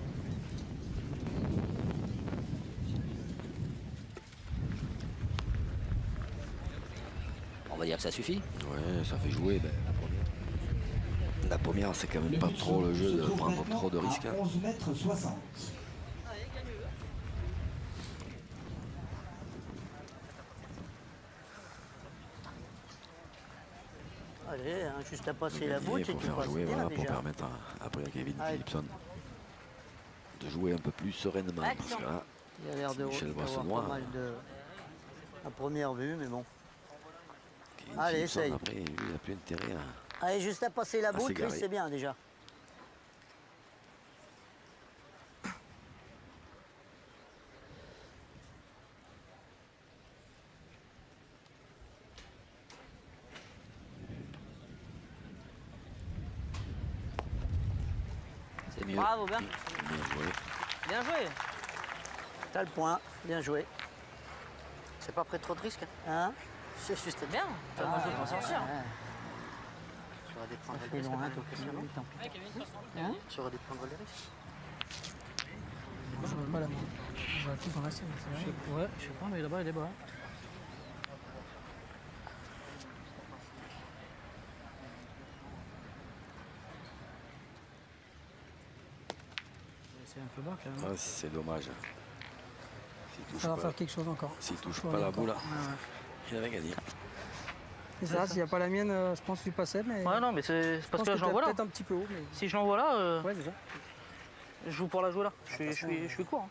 On va dire que ça suffit. Ouais, ça fait jouer. Ben, la première, c'est quand même pas trop le jeu de prendre trop de risques. À 11,60 m. Allez, hein, juste à passer la Il boute et faut tu faire passes jouer bien voilà, pour déjà. permettre après à Kevin Allez. Philipson de jouer un peu plus sereinement. Parce que là, Il a l'air de Michel d'avoir Boissonnois, pas mal de... à première vue, mais bon. Kevin Allez, Philipson, essaye. après, lui, il n'a plus intérêt à... Allez, juste à passer la boute, Chris, s'égarer. c'est bien déjà. C'est mieux. Bravo, bien. bien jouer. Bien joué. T'as le point, bien joué. C'est pas pris trop de risques. Hein? C'est juste bien. T'as mangé pour s'en sortir. Ouais. J'aurais dû prendre C'est le risque. loin, quand donc même. c'est long. Hein? J'aurais dû prendre les risques. Moi, je vois pas la main. Je vois tout dans la sienne, c'est vrai. Ouais, je sais pas, mais là-bas, il est bas. C'est un peu bas quand même. Ah, c'est dommage. S'il touche Ça va pas, faire quelque chose encore. s'il touche Faut pas la aller boule, encore. il avait gagné. Et ça, s'il n'y a pas la mienne, je pense qu'il passait, mais. Ouais, non, mais c'est je parce pense que là, je l'envoie là. peut-être un petit peu haut, mais. Si je l'envoie là, Ouais, c'est ça. je joue pour la jouer là. Je suis court. Hein.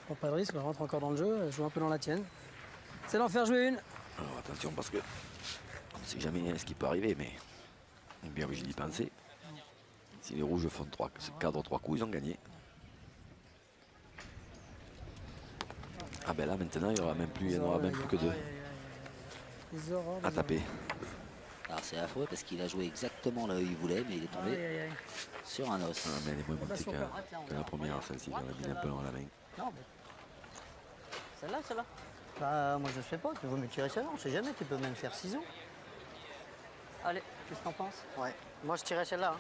Prends pas de risque, je rentre encore dans le jeu, je joue un peu dans la tienne. C'est d'en faire jouer une. Alors attention parce que on ne sait jamais ce qui peut arriver, mais bien obligé d'y penser. Si les rouges font cadrent 3 coups, ils ont gagné. Ah ben là maintenant il n'y aura même plus, il n'y en aura même plus que 2 Les aurores, à taper. Alors c'est affreux parce qu'il a joué exactement là où il voulait, mais il est tombé Aïe, aïe, aïe. sur un os. Ah, mais elle est moins montée que la première, celle-ci, il aurait mis un peu dans la main. Non, mais Celle-là, celle-là. bah, moi je sais pas, tu veux me tirer celle-là, on sait jamais, tu peux même faire ciseaux. Allez, qu'est-ce que t'en penses? Ouais. Moi, je tirais celle-là. Hein.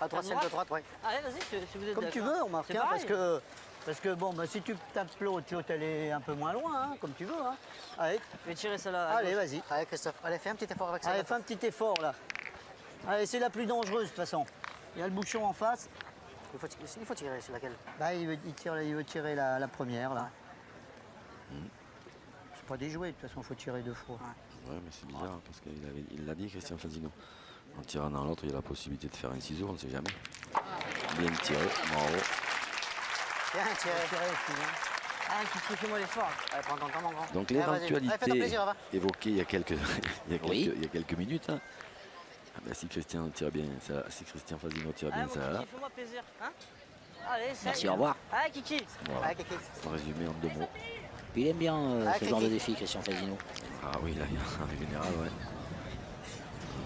À droite, celle de droite, ouais. Allez, vas-y, si vous êtes Comme tu d'accord. veux, on marque, C'est hein, pareil. parce que bon, bah, si tu tapes l'autre, elle est un peu moins loin, hein, comme tu veux. Hein. Allez, Je vais tirer celle-là. à allez, gauche. vas-y. Allez, Christophe, allez, fais un petit effort avec Allez, celle-là. fais un petit effort là. Allez, c'est la plus dangereuse de toute façon. Il y a le bouchon en face. Il faut tirer, c'est laquelle? Là, il veut tirer la première là. C'est pas déjoué, de toute façon, il faut tirer 2 fois. Ouais, mais c'est bizarre parce qu'il l'a dit, Christian Fazino. En tirant dans l'autre, il y a la possibilité de faire un ciseau, on ne sait jamais. Bien tiré, bravo. Bien tiré. Ah, Kiki, fais-moi l'effort. Allez, prends ton temps, mon grand. Donc Allez, vas-y. Allez, fais ton l'éventualité plaisir, va. évoquée il y a quelques, Oui. il y a quelques minutes. Hein. Ah ben, si Christian tire bien, si Christian Fazino tire bien Allez, ça mon là, Kiki, fais-moi plaisir. Hein? Allez, ça Merci, y est. au revoir. Allez, Kiki. voilà, Allez, Kiki. en résumé en 2 mots. Puis il aime bien Ah, ce genre de Kiki. défi, Christian Fazino. Ah oui, là, en général, ouais.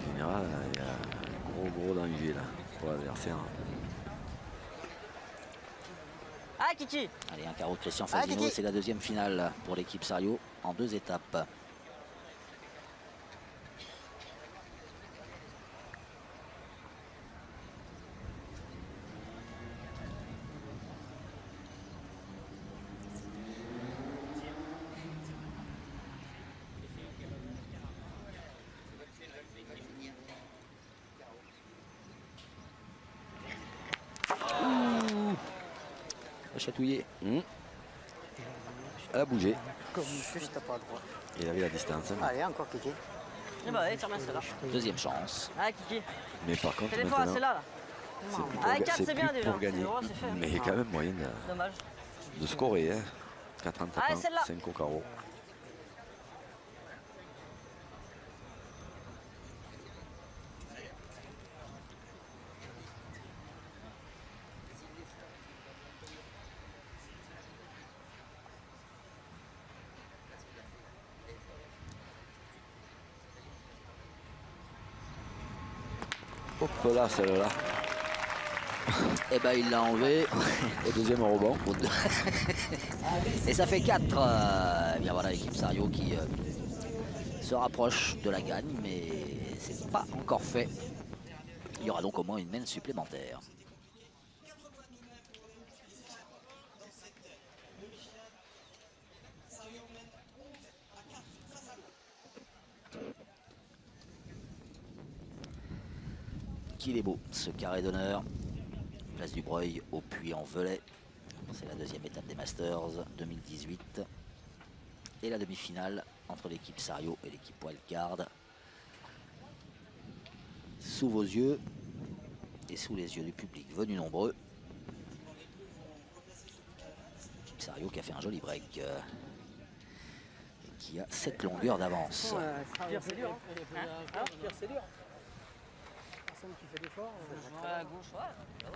En général, il y a un gros danger là pour l'adversaire. Ah, Kiki. Allez, un carreau de Christian Ah, Fazino, Kiki. c'est la deuxième finale pour l'équipe Sario en 2 étapes. Chatouillé. Elle a bougé. Comme juste pas droit. Il avait la distance. Hein. Allez, encore Kiki. Eh bah, allez, tire-moi celle-là. Deuxième chance. Ah, Kiki. Mais par contre, Fais l'effort à maintenant, celle-là. Là. c'est plus Ah, pour, 4, c'est bien plus déjà. pour gagner. C'est droit, c'est fait. Mais il y a quand même moyen Dommage. de scorer. Hein. 4 en tapant, celle-là. 5 au carreau. Hop là, celle-là. Et ben il l'a enlevé. Au deuxième rebond. Et ça fait 4. Eh bien voilà l'équipe Sario qui se rapproche de la gagne, mais c'est pas encore fait. Il y aura donc au moins une main supplémentaire. Qu'il est beau ce carré d'honneur. Place du Breuil au Puy-en-Velay. C'est la deuxième étape des Masters 2018. Et la demi-finale entre l'équipe Sario et l'équipe Wildcard. Sous vos yeux et sous les yeux du public venu nombreux. L'équipe Sario qui a fait un joli break. Et qui a cette longueur d'avance. Pire, c'est dur. Pire, c'est dur. Personne qui fait d'effort. À gauche, ouais.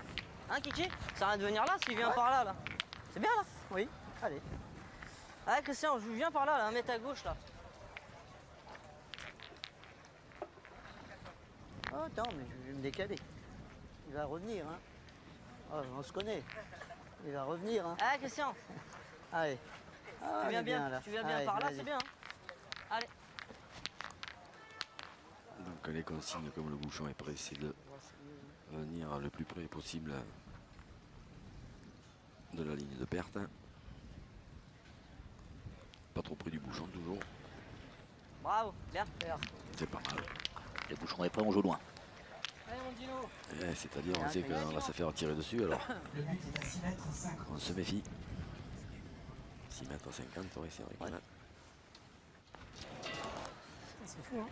Hein, Kiki? Ça va de venir là s'il vient par là, là. C'est bien là? Oui, allez. Ah, Christian, je viens par là, là, mettre à gauche là. Oh, attends, mais je vais me décaler. Il va revenir, hein. Oh, on se connaît. Il va revenir, hein. Ah, Christian, Allez. Ah, tu viens il est bien, là. tu viens bien Allez, par là, vas-y. c'est bien. Hein. Allez. Donc les consignes, comme le bouchon est prêt, c'est de venir le plus près possible de la ligne de perte. Pas trop près du bouchon toujours. Bravo, bien. C'est pas mal. Le bouchon est prêt, on joue loin. Allez, mon Dino. C'est-à-dire on sait qu'on va se faire tirer dessus alors. Le but est à 6 mètres 50. On se méfie. 6 mètres 50, oui, c'est vrai. qu'on a- C'est fou, hein.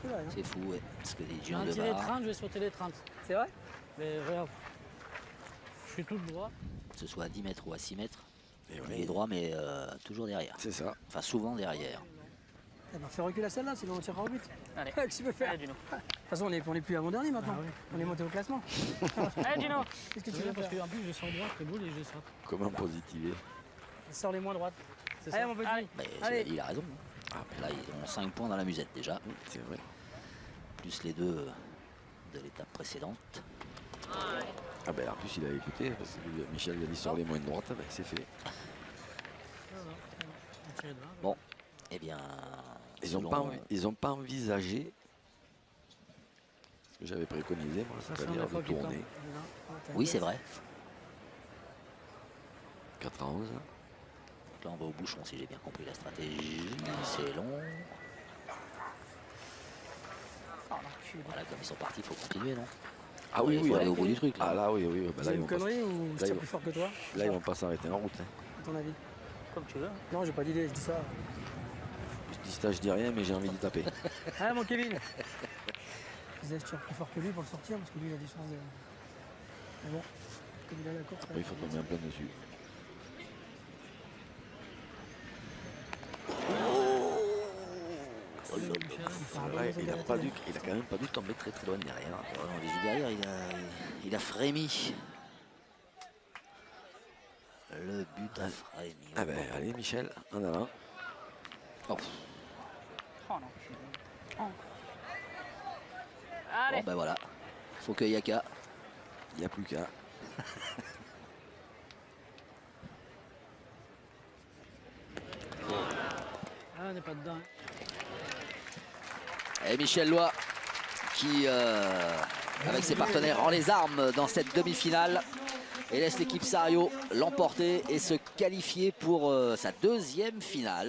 C'est vrai, hein. C'est fou, ouais. Parce que les J'ai Dion un de tiré Var, 30, je vais sauter les 30. C'est vrai? Mais regarde, je suis tout droit. que ce soit à 10 mètres ou à 6 mètres, Et il oui, est droit, mais toujours derrière. c'est ça. Enfin, souvent derrière. Eh ben, fais reculer celle-là, sinon on tirera au but. Allez. Qu'est-ce que tu veux faire? Allez, Gino. De toute façon, on n'est plus avant-dernier maintenant. On est monté au classement. Allez, Gino. Qu'est-ce que tu C'est veux bien parce faire? qu'en plus je sens droit, très beau et je sors. Comment positiver? Sors les moins droites. C'est Allez, ça. mon petit. Allez. Mais Allez. il a raison. Ah, là, ils ont 5 points dans la musette déjà, C'est vrai. plus les 2 de l'étape précédente. Ah ben en plus il a écouté, parce que Michel lui a dit sur les moins de droite, ben, c'est fait. On tire de là. Bon, eh bien, Ils n'ont pas envisagé ce que j'avais préconisé, moi, Ça, c'est c'est-à-dire un de effort qui tourner. oui, c'est vrai. 4 à 11. Là, on va au bouchon, si j'ai bien compris la stratégie. C'est long. Voilà, comme ils sont partis, il faut continuer, non? Ah oui, Il oui. faut aller ah, au bout du truc, là. Ah là oui, oui. Bah, C'est là, ils une vont pas, connerie ou je là, tire ils plus fort que toi? là, ils vont pas s'arrêter en route. Hein. À ton avis? Comme tu veux. Non, j'ai pas d'idée, je dis ça. Je dis ça, je dis rien, mais j'ai envie d'y taper. Ah, mon Kevin! Je disais, je tire plus fort que lui pour le sortir parce que lui, il a des chances de. Mais bon, comme il a la course. Après, il faut tomber en plein dessus. Là, il a quand même pas dû tomber très très loin derrière. Oh non, les yeux derrière, il a frémi. Le but a frémi. Ah ben allez Michel, en avant. Oh. Oh non. Oh. Allez. Bon, ben voilà. Faut que Yaka. Il n'y a plus qu'à. Ah, on n'est pas dedans. Hein. Et Michel Loy qui, avec ses partenaires, rend les armes dans cette demi-finale et laisse l'équipe Sario l'emporter et se qualifier pour sa 2e finale.